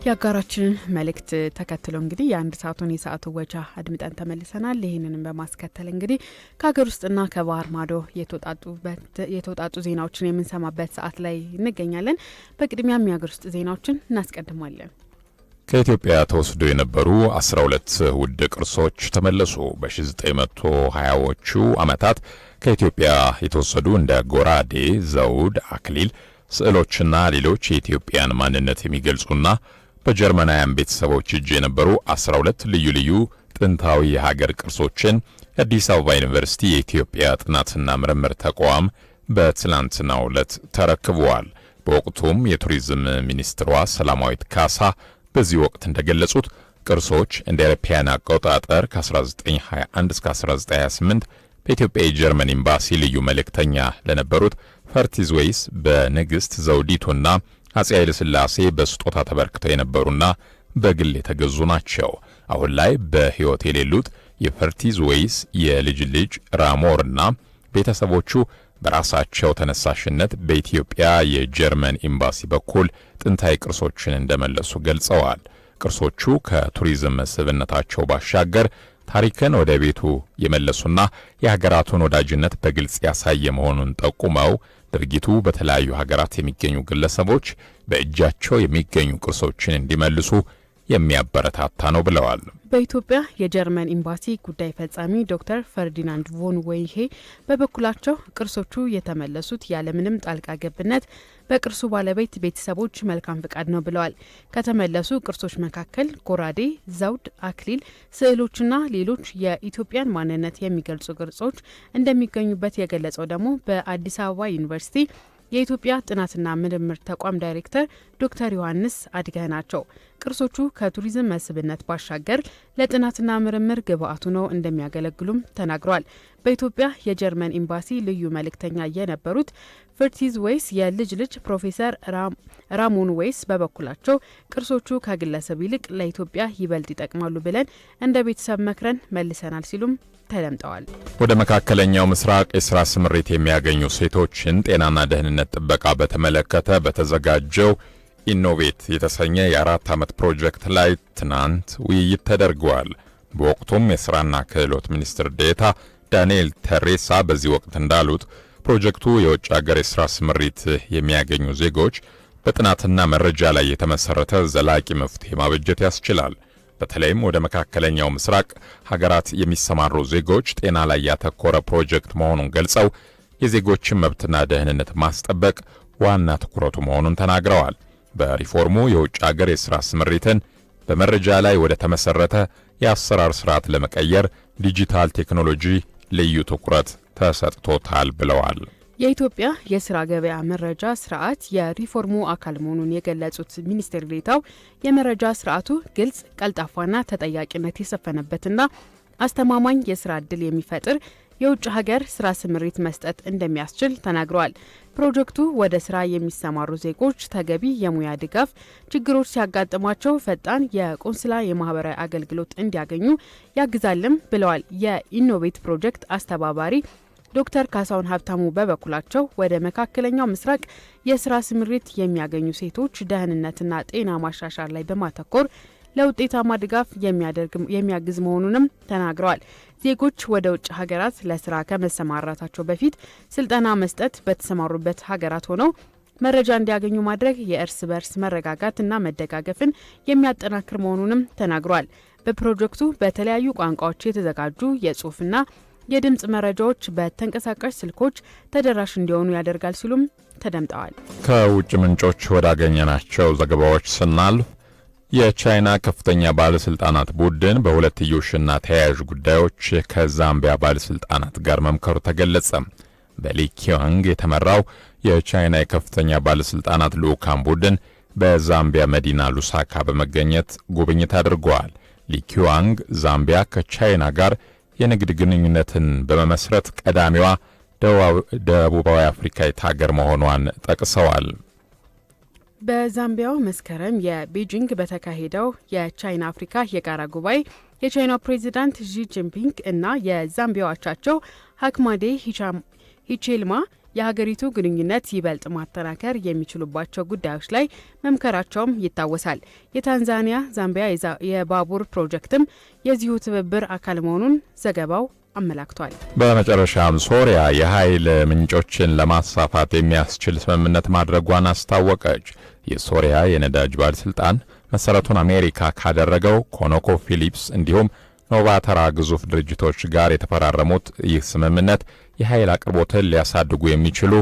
ያጋራችንን መልእክት ተከትሎ እንግዲህ የአንድ ሰዓቱን የሰዓቱ ወጃ አድምጠን ተመልሰናል። ይህንንም በማስከተል እንግዲህ ከሀገር ውስጥና ከባህር ማዶ የተውጣጡ ዜናዎችን የምንሰማበት ሰዓት ላይ እንገኛለን። በቅድሚያም የሀገር ውስጥ ዜናዎችን እናስቀድማለን። ከኢትዮጵያ ተወስዶ የነበሩ 12 ውድ ቅርሶች ተመለሱ። በ1920ዎቹ ዓመታት ከኢትዮጵያ የተወሰዱ እንደ ጎራዴ፣ ዘውድ፣ አክሊል፣ ስዕሎችና ሌሎች የኢትዮጵያን ማንነት የሚገልጹና በጀርመናውያን ቤተሰቦች እጅ የነበሩ 12 ልዩ ልዩ ጥንታዊ የሀገር ቅርሶችን የአዲስ አበባ ዩኒቨርሲቲ የኢትዮጵያ ጥናትና ምርምር ተቋም በትላንትናው ዕለት ተረክበዋል። በወቅቱም የቱሪዝም ሚኒስትሯ ሰላማዊት ካሳ በዚህ ወቅት እንደገለጹት ቅርሶች እንደ አውሮፓውያን አቆጣጠር ከ1921 እስከ 1928 በኢትዮጵያ የጀርመን ኤምባሲ ልዩ መልእክተኛ ለነበሩት ፈርቲዝ ዌይስ በንግሥት ዘውዲቱና አጼ ኃይለ ሥላሴ በስጦታ ተበርክተው የነበሩና በግል የተገዙ ናቸው። አሁን ላይ በሕይወት የሌሉት የፈርቲዝ ዌይስ የልጅ ልጅ ራሞርና ቤተሰቦቹ በራሳቸው ተነሳሽነት በኢትዮጵያ የጀርመን ኤምባሲ በኩል ጥንታዊ ቅርሶችን እንደመለሱ ገልጸዋል። ቅርሶቹ ከቱሪዝም መስህብነታቸው ባሻገር ታሪክን ወደ ቤቱ የመለሱና የሀገራቱን ወዳጅነት በግልጽ ያሳየ መሆኑን ጠቁመው ድርጊቱ በተለያዩ ሀገራት የሚገኙ ግለሰቦች በእጃቸው የሚገኙ ቅርሶችን እንዲመልሱ የሚያበረታታ ነው ብለዋል። በኢትዮጵያ የጀርመን ኤምባሲ ጉዳይ ፈጻሚ ዶክተር ፈርዲናንድ ቮን ወይሄ በበኩላቸው ቅርሶቹ የተመለሱት ያለምንም ጣልቃ ገብነት በቅርሱ ባለቤት ቤተሰቦች መልካም ፍቃድ ነው ብለዋል። ከተመለሱ ቅርሶች መካከል ጎራዴ፣ ዘውድ፣ አክሊል፣ ስዕሎችና ሌሎች የኢትዮጵያን ማንነት የሚገልጹ ቅርጾች እንደሚገኙበት የገለጸው ደግሞ በአዲስ አበባ ዩኒቨርሲቲ የኢትዮጵያ ጥናትና ምርምር ተቋም ዳይሬክተር ዶክተር ዮሐንስ አድገህ ናቸው። ቅርሶቹ ከቱሪዝም መስህብነት ባሻገር ለጥናትና ምርምር ግብአቱ ነው እንደሚያገለግሉም ተናግረዋል። በኢትዮጵያ የጀርመን ኤምባሲ ልዩ መልእክተኛ የነበሩት ፈርቲዝ ዌይስ የልጅ ልጅ ፕሮፌሰር ራሞን ዌይስ በበኩላቸው ቅርሶቹ ከግለሰብ ይልቅ ለኢትዮጵያ ይበልጥ ይጠቅማሉ ብለን እንደ ቤተሰብ መክረን መልሰናል ሲሉም ተደምጠዋል። ወደ መካከለኛው ምስራቅ የሥራ ስምሪት የሚያገኙ ሴቶችን ጤናና ደህንነት ጥበቃ በተመለከተ በተዘጋጀው ኢኖቬት የተሰኘ የ4 ዓመት ፕሮጀክት ላይ ትናንት ውይይት ተደርጓል። በወቅቱም የሥራና ክህሎት ሚኒስትር ዴኤታ ዳንኤል ተሬሳ በዚህ ወቅት እንዳሉት ፕሮጀክቱ የውጭ ሀገር የሥራ ስምሪት የሚያገኙ ዜጎች በጥናትና መረጃ ላይ የተመሰረተ ዘላቂ መፍትሄ ማበጀት ያስችላል። በተለይም ወደ መካከለኛው ምስራቅ ሀገራት የሚሰማሩ ዜጎች ጤና ላይ ያተኮረ ፕሮጀክት መሆኑን ገልጸው የዜጎችን መብትና ደህንነት ማስጠበቅ ዋና ትኩረቱ መሆኑን ተናግረዋል። በሪፎርሙ የውጭ ሀገር የሥራ ስምሪትን በመረጃ ላይ ወደ ተመሰረተ የአሰራር ስርዓት ለመቀየር ዲጂታል ቴክኖሎጂ ልዩ ትኩረት ተሰጥቶታል ብለዋል። የኢትዮጵያ የስራ ገበያ መረጃ ስርዓት የሪፎርሙ አካል መሆኑን የገለጹት ሚኒስቴር ዴኤታው የመረጃ ስርዓቱ ግልጽ፣ ቀልጣፋና ተጠያቂነት የሰፈነበትና አስተማማኝ የስራ ዕድል የሚፈጥር የውጭ ሀገር ስራ ስምሪት መስጠት እንደሚያስችል ተናግረዋል። ፕሮጀክቱ ወደ ስራ የሚሰማሩ ዜጎች ተገቢ የሙያ ድጋፍ፣ ችግሮች ሲያጋጥሟቸው ፈጣን የቆንስላ የማህበራዊ አገልግሎት እንዲያገኙ ያግዛልም ብለዋል። የኢኖቬት ፕሮጀክት አስተባባሪ ዶክተር ካሳሁን ሀብታሙ በበኩላቸው ወደ መካከለኛው ምስራቅ የስራ ስምሪት የሚያገኙ ሴቶች ደህንነትና ጤና ማሻሻል ላይ በማተኮር ለውጤታማ ድጋፍ የሚያግዝ መሆኑንም ተናግረዋል። ዜጎች ወደ ውጭ ሀገራት ለስራ ከመሰማራታቸው በፊት ስልጠና መስጠት፣ በተሰማሩበት ሀገራት ሆነው መረጃ እንዲያገኙ ማድረግ የእርስ በርስ መረጋጋትና መደጋገፍን የሚያጠናክር መሆኑንም ተናግረዋል። በፕሮጀክቱ በተለያዩ ቋንቋዎች የተዘጋጁ የጽሁፍና የድምጽ መረጃዎች በተንቀሳቃሽ ስልኮች ተደራሽ እንዲሆኑ ያደርጋል ሲሉም ተደምጠዋል። ከውጭ ምንጮች ወዳገኘናቸው ዘገባዎች ስናልፍ የቻይና ከፍተኛ ባለስልጣናት ቡድን በሁለትዮሽና ተያያዥ ጉዳዮች ከዛምቢያ ባለስልጣናት ጋር መምከሩ ተገለጸ። በሊኪዋንግ የተመራው የቻይና የከፍተኛ ባለስልጣናት ልዑካን ቡድን በዛምቢያ መዲና ሉሳካ በመገኘት ጉብኝት አድርገዋል። ሊኪዋንግ ዛምቢያ ከቻይና ጋር የንግድ ግንኙነትን በመመስረት ቀዳሚዋ ደቡባዊ አፍሪካዊት ሀገር መሆኗን ጠቅሰዋል። በዛምቢያው መስከረም የቤጂንግ በተካሄደው የቻይና አፍሪካ የጋራ ጉባኤ የቻይናው ፕሬዚዳንት ዢ ጂንፒንግ እና የዛምቢያው አቻቸው ሀክማዴ ሂቼልማ የሀገሪቱ ግንኙነት ይበልጥ ማጠናከር የሚችሉባቸው ጉዳዮች ላይ መምከራቸውም ይታወሳል። የታንዛኒያ ዛምቢያ የባቡር ፕሮጀክትም የዚሁ ትብብር አካል መሆኑን ዘገባው አመላክቷል። በመጨረሻም ሶሪያ የኃይል ምንጮችን ለማስፋፋት የሚያስችል ስምምነት ማድረጓን አስታወቀች። የሶሪያ የነዳጅ ባለስልጣን መሰረቱን አሜሪካ ካደረገው ኮኖኮፊሊፕስ እንዲሁም ኖቫተራ ግዙፍ ድርጅቶች ጋር የተፈራረሙት ይህ ስምምነት የኃይል አቅርቦትን ሊያሳድጉ የሚችሉ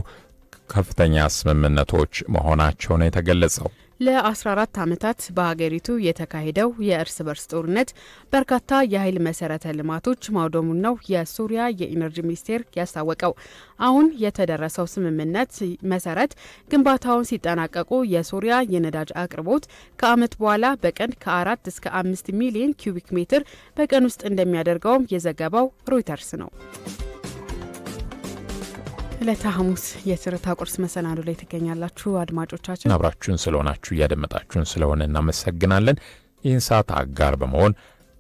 ከፍተኛ ስምምነቶች መሆናቸው ነው የተገለጸው። ለ14 ዓመታት በሀገሪቱ የተካሄደው የእርስ በርስ ጦርነት በርካታ የኃይል መሰረተ ልማቶች ማውደሙን ነው የሶሪያ የኢነርጂ ሚኒስቴር ያስታወቀው። አሁን የተደረሰው ስምምነት መሰረት ግንባታውን ሲጠናቀቁ የሶሪያ የነዳጅ አቅርቦት ከዓመት በኋላ በቀን ከ4 እስከ 5 ሚሊዮን ኪዩቢክ ሜትር በቀን ውስጥ እንደሚያደርገውም የዘገበው ሮይተርስ ነው። ዕለተ ሐሙስ የትርታ ቁርስ መሰናዶ ላይ ትገኛላችሁ። አድማጮቻችን አብራችሁን ስለሆናችሁ እያደመጣችሁን ስለሆነ እናመሰግናለን። ይህን ሰዓት አጋር በመሆን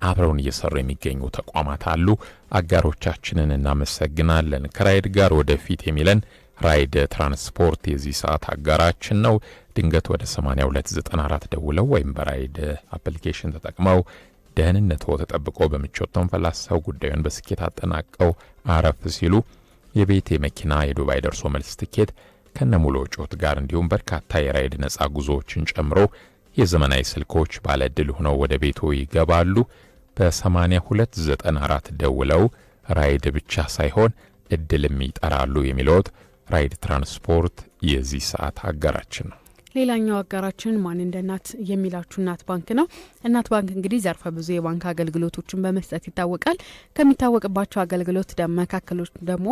አብረውን እየሰሩ የሚገኙ ተቋማት አሉ። አጋሮቻችንን እናመሰግናለን። ከራይድ ጋር ወደፊት የሚለን ራይድ ትራንስፖርት የዚህ ሰዓት አጋራችን ነው። ድንገት ወደ 8294 ደውለው ወይም በራይድ አፕሊኬሽን ተጠቅመው ደህንነቱ ተጠብቆ በምቾት ተንፈላሰው ጉዳዩን በስኬት አጠናቀው አረፍ ሲሉ የቤት የመኪና የዱባይ ደርሶ መልስ ትኬት ከነሙሉ ወጪዎት ጋር እንዲሁም በርካታ የራይድ ነጻ ጉዞዎችን ጨምሮ የዘመናዊ ስልኮች ባለ ዕድል ሆነው ወደ ቤቶ ይገባሉ። በ8294 ደውለው ራይድ ብቻ ሳይሆን ዕድልም ይጠራሉ የሚሉት ራይድ ትራንስፖርት የዚህ ሰዓት አጋራችን ነው። ሌላኛው አጋራችን ማን እንደ እናት የሚላችሁ እናት ባንክ ነው። እናት ባንክ እንግዲህ ዘርፈ ብዙ የባንክ አገልግሎቶችን በመስጠት ይታወቃል። ከሚታወቅባቸው አገልግሎት መካከሎች ደግሞ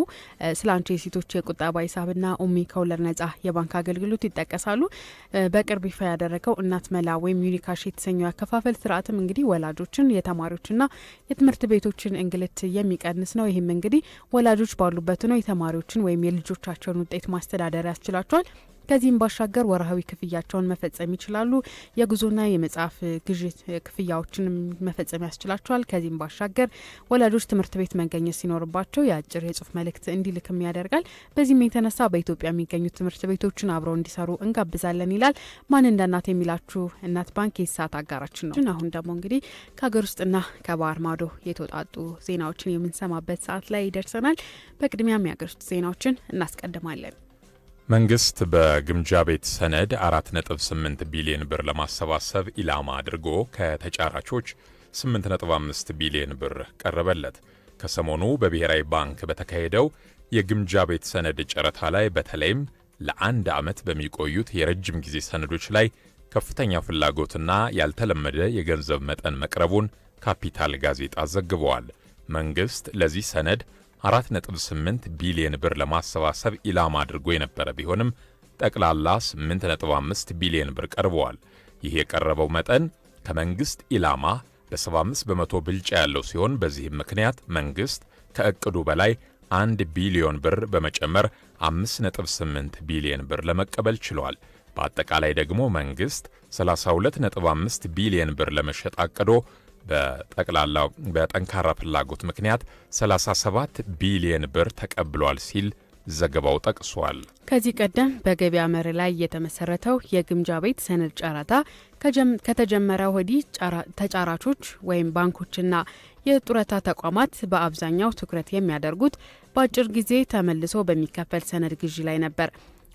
ስለ አንቺ የሴቶች የቁጠባ ሂሳብና ኡሚ ከወለድ ነጻ የባንክ አገልግሎት ይጠቀሳሉ። በቅርብ ይፋ ያደረገው እናት መላ ወይም ዩኒካሽ የተሰኘው ያከፋፈል ስርዓትም እንግዲህ ወላጆችን የተማሪዎችና የትምህርት ቤቶችን እንግልት የሚቀንስ ነው። ይህም እንግዲህ ወላጆች ባሉበት ነው የተማሪዎችን ወይም የልጆቻቸውን ውጤት ማስተዳደር ያስችላቸዋል። ከዚህም ባሻገር ወርሃዊ ክፍያቸውን መፈጸም ይችላሉ። የጉዞና የመጽሐፍ ግዥ ክፍያዎችን መፈጸም ያስችላቸዋል። ከዚህም ባሻገር ወላጆች ትምህርት ቤት መገኘት ሲኖርባቸው የአጭር የጽሁፍ መልእክት እንዲልክም ያደርጋል። በዚህም የተነሳ በኢትዮጵያ የሚገኙ ትምህርት ቤቶችን አብረው እንዲሰሩ እንጋብዛለን ይላል። ማን እንደ እናት የሚላችሁ እናት ባንክ የሰዓት አጋራችን ነው። አሁን ደግሞ እንግዲህ ከሀገር ውስጥና ከባህር ማዶ የተውጣጡ ዜናዎችን የምንሰማበት ሰዓት ላይ ይደርሰናል። በቅድሚያም የሀገር ውስጥ ዜናዎችን እናስቀድማለን። መንግስት በግምጃ ቤት ሰነድ 4.8 ቢሊዮን ብር ለማሰባሰብ ኢላማ አድርጎ ከተጫራቾች 8.5 ቢሊዮን ብር ቀረበለት። ከሰሞኑ በብሔራዊ ባንክ በተካሄደው የግምጃ ቤት ሰነድ ጨረታ ላይ በተለይም ለአንድ ዓመት በሚቆዩት የረጅም ጊዜ ሰነዶች ላይ ከፍተኛ ፍላጎትና ያልተለመደ የገንዘብ መጠን መቅረቡን ካፒታል ጋዜጣ ዘግበዋል። መንግስት ለዚህ ሰነድ 4.8 ቢሊዮን ብር ለማሰባሰብ ኢላማ አድርጎ የነበረ ቢሆንም ጠቅላላ 8.5 ቢሊዮን ብር ቀርበዋል። ይህ የቀረበው መጠን ከመንግስት ኢላማ በ75 በመቶ ብልጫ ያለው ሲሆን በዚህም ምክንያት መንግስት ከእቅዱ በላይ 1 ቢሊዮን ብር በመጨመር 5.8 ቢሊዮን ብር ለመቀበል ችሏል። በአጠቃላይ ደግሞ መንግስት 32.5 ቢሊዮን ብር ለመሸጥ አቅዶ በጠቅላላው በጠንካራ ፍላጎት ምክንያት 37 ቢሊዮን ብር ተቀብሏል ሲል ዘገባው ጠቅሷል። ከዚህ ቀደም በገበያ መር ላይ የተመሰረተው የግምጃ ቤት ሰነድ ጨረታ ከተጀመረ ወዲህ ተጫራቾች ወይም ባንኮችና የጡረታ ተቋማት በአብዛኛው ትኩረት የሚያደርጉት በአጭር ጊዜ ተመልሶ በሚከፈል ሰነድ ግዢ ላይ ነበር።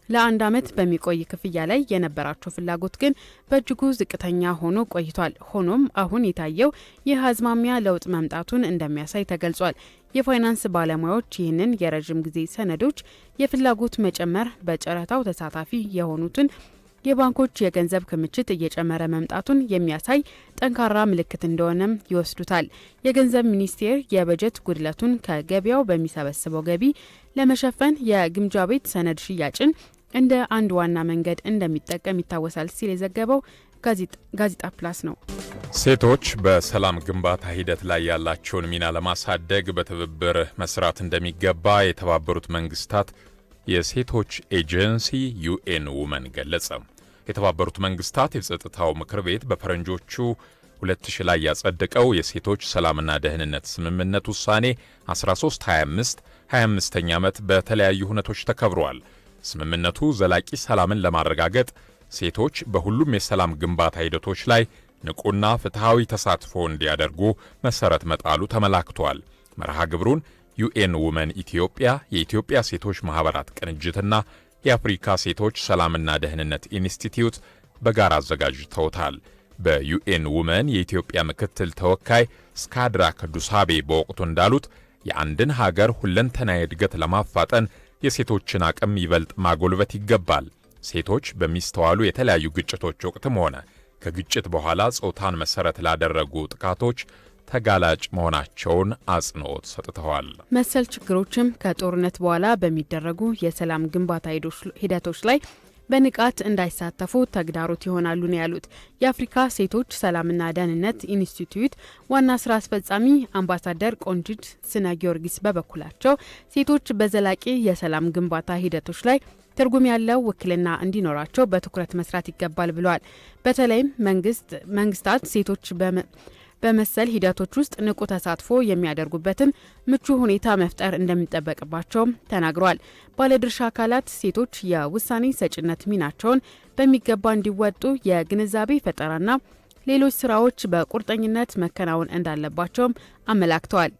ለአንድ ዓመት በሚቆይ ክፍያ ላይ የነበራቸው ፍላጎት ግን በእጅጉ ዝቅተኛ ሆኖ ቆይቷል። ሆኖም አሁን የታየው ይህ አዝማሚያ ለውጥ መምጣቱን እንደሚያሳይ ተገልጿል። የፋይናንስ ባለሙያዎች ይህንን የረዥም ጊዜ ሰነዶች የፍላጎት መጨመር በጨረታው ተሳታፊ የሆኑትን የባንኮች የገንዘብ ክምችት እየጨመረ መምጣቱን የሚያሳይ ጠንካራ ምልክት እንደሆነም ይወስዱታል። የገንዘብ ሚኒስቴር የበጀት ጉድለቱን ከገበያው በሚሰበስበው ገቢ ለመሸፈን የግምጃ ቤት ሰነድ ሽያጭን እንደ አንድ ዋና መንገድ እንደሚጠቀም ይታወሳል ሲል የዘገበው ጋዜጣ ፕላስ ነው። ሴቶች በሰላም ግንባታ ሂደት ላይ ያላቸውን ሚና ለማሳደግ በትብብር መስራት እንደሚገባ የተባበሩት መንግስታት የሴቶች ኤጀንሲ ዩኤን ውመን ገለጸ። የተባበሩት መንግስታት የጸጥታው ምክር ቤት በፈረንጆቹ 2000 ላይ ያጸደቀው የሴቶች ሰላምና ደህንነት ስምምነት ውሳኔ 1325 25ኛ ዓመት በተለያዩ ሁነቶች ተከብሯል። ስምምነቱ ዘላቂ ሰላምን ለማረጋገጥ ሴቶች በሁሉም የሰላም ግንባታ ሂደቶች ላይ ንቁና ፍትሃዊ ተሳትፎ እንዲያደርጉ መሰረት መጣሉ ተመላክቷል። መርሃ ግብሩን ዩኤን ውመን ኢትዮጵያ፣ የኢትዮጵያ ሴቶች ማህበራት ቅንጅትና የአፍሪካ ሴቶች ሰላምና ደህንነት ኢንስቲትዩት በጋራ አዘጋጅተውታል። በዩኤን ውመን የኢትዮጵያ ምክትል ተወካይ ስካድራክ ዱሳቤ በወቅቱ እንዳሉት የአንድን ሀገር ሁለንተናዊ እድገት ለማፋጠን የሴቶችን አቅም ይበልጥ ማጎልበት ይገባል። ሴቶች በሚስተዋሉ የተለያዩ ግጭቶች ወቅትም ሆነ ከግጭት በኋላ ጾታን መሰረት ላደረጉ ጥቃቶች ተጋላጭ መሆናቸውን አጽንኦት ሰጥተዋል። መሰል ችግሮችም ከጦርነት በኋላ በሚደረጉ የሰላም ግንባታ ሂደቶች ላይ በንቃት እንዳይሳተፉ ተግዳሮት ይሆናሉ ነው ያሉት የአፍሪካ ሴቶች ሰላምና ደህንነት ኢንስቲትዩት ዋና ስራ አስፈጻሚ አምባሳደር ቆንጂት ስነ ጊዮርጊስ በበኩላቸው ሴቶች በዘላቂ የሰላም ግንባታ ሂደቶች ላይ ትርጉም ያለው ውክልና እንዲኖራቸው በትኩረት መስራት ይገባል ብለዋል። በተለይም መንግስታት ሴቶች በመሰል ሂደቶች ውስጥ ንቁ ተሳትፎ የሚያደርጉበትን ምቹ ሁኔታ መፍጠር እንደሚጠበቅባቸውም ተናግረዋል። ባለድርሻ አካላት ሴቶች የውሳኔ ሰጭነት ሚናቸውን በሚገባ እንዲወጡ የግንዛቤ ፈጠራና ሌሎች ስራዎች በቁርጠኝነት መከናወን እንዳለባቸውም አመላክተዋል።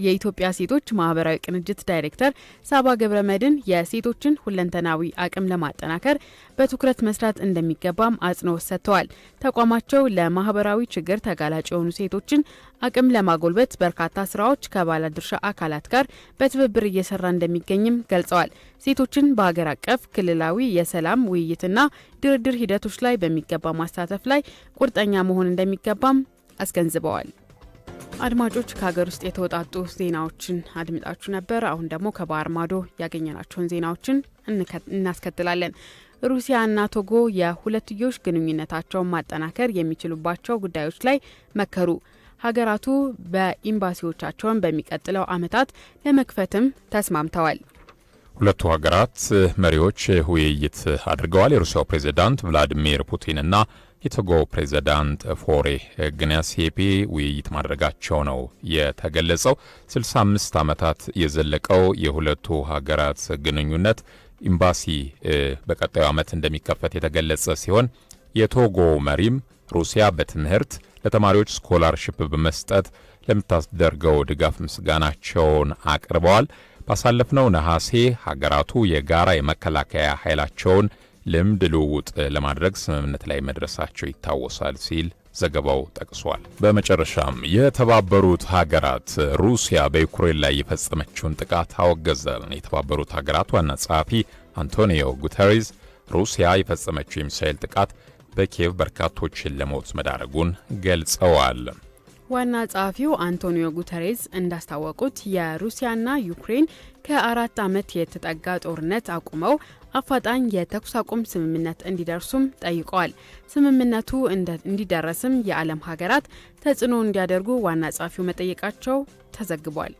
የኢትዮጵያ ሴቶች ማህበራዊ ቅንጅት ዳይሬክተር ሳባ ገብረመድን የሴቶችን ሁለንተናዊ አቅም ለማጠናከር በትኩረት መስራት እንደሚገባም አጽንኦት ሰጥተዋል። ተቋማቸው ለማህበራዊ ችግር ተጋላጭ የሆኑ ሴቶችን አቅም ለማጎልበት በርካታ ስራዎች ከባለድርሻ አካላት ጋር በትብብር እየሰራ እንደሚገኝም ገልጸዋል። ሴቶችን በሀገር አቀፍ ክልላዊ የሰላም ውይይትና ድርድር ሂደቶች ላይ በሚገባ ማሳተፍ ላይ ቁርጠኛ መሆን እንደሚገባም አስገንዝበዋል። አድማጮች ከሀገር ውስጥ የተወጣጡ ዜናዎችን አድምጣችሁ ነበር። አሁን ደግሞ ከባህር ማዶ ያገኘናቸውን ዜናዎችን እናስከትላለን። ሩሲያና ቶጎ የሁለትዮሽ ግንኙነታቸውን ማጠናከር የሚችሉባቸው ጉዳዮች ላይ መከሩ። ሀገራቱ በኤምባሲዎቻቸውን በሚቀጥለው ዓመታት ለመክፈትም ተስማምተዋል። ሁለቱ ሀገራት መሪዎች ውይይት አድርገዋል። የሩሲያው ፕሬዝዳንት ቭላዲሚር ፑቲንና የቶጎ ፕሬዝዳንት ፎሬ ግናሲየፔ ውይይት ማድረጋቸው ነው የተገለጸው። 65 ዓመታት የዘለቀው የሁለቱ ሀገራት ግንኙነት ኤምባሲ በቀጣዩ ዓመት እንደሚከፈት የተገለጸ ሲሆን የቶጎ መሪም ሩሲያ በትምህርት ለተማሪዎች ስኮላርሺፕ በመስጠት ለምታስደርገው ድጋፍ ምስጋናቸውን አቅርበዋል። ባሳለፍነው ነሐሴ ሀገራቱ የጋራ የመከላከያ ኃይላቸውን ልምድ ልውውጥ ለማድረግ ስምምነት ላይ መድረሳቸው ይታወሳል ሲል ዘገባው ጠቅሷል። በመጨረሻም የተባበሩት ሀገራት ሩሲያ በዩክሬን ላይ የፈጸመችውን ጥቃት አወገዘ። የተባበሩት ሀገራት ዋና ጸሐፊ አንቶኒዮ ጉተሬዝ ሩሲያ የፈጸመችው የሚሳኤል ጥቃት በኪየቭ በርካቶችን ለሞት መዳረጉን ገልጸዋል። ዋና ጸሐፊው አንቶኒዮ ጉተሬዝ እንዳስታወቁት የሩሲያና ዩክሬን ከ4 ዓመት የተጠጋ ጦርነት አቁመው አፋጣኝ የተኩስ አቁም ስምምነት እንዲደርሱም ጠይቀዋል። ስምምነቱ እንዲደረስም የዓለም ሀገራት ተጽዕኖ እንዲያደርጉ ዋና ጸሐፊው መጠየቃቸው ተዘግቧል።